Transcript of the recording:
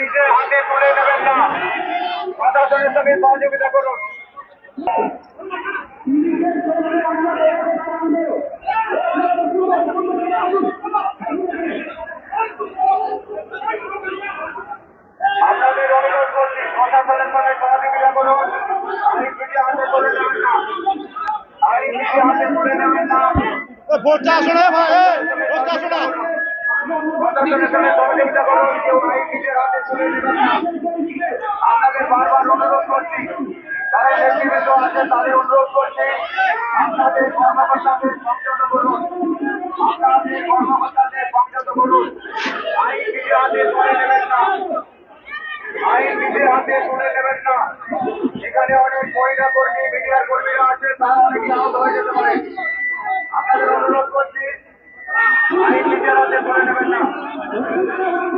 নিজের হাতে তুলে নেবেন না, প্রশাসনের সঙ্গে সহযোগিতা করুন। আপনাদের অনুরোধ করছি, প্রশাসনের সঙ্গে সহযোগিতা করুন। আইন নিজে হাতে তুলে নেবেন না, আইন নিজে হাতে তুলে নেবেন না। প্রশাসনের সঙ্গে সহযোগিতা করুন, কেউ আইন নিজের হাতে তুলে নেবেন না। আপনাদের বারবার অনুরোধ করছি, যারা নেতৃবৃন্দ আছে তাদের অনুরোধ করছি, আপনাদের কর্মকর্তাদের সংযত করুন, আপনাদের কর্মকর্তাদের সংযত করুন। আইন নিজের হাতে তুলে নেবেন না, আইন নিজের হাতে তুলে নেবেন না। এখানে অনেক মহিলা কর্মী, মিডিয়ার কর্মীরা আছে, তারা অনেকে আহত হয়ে যেতে পারে। আপনাদের অনুরোধ করছি, আইন নিজের হাতে তুলে নেবেন না।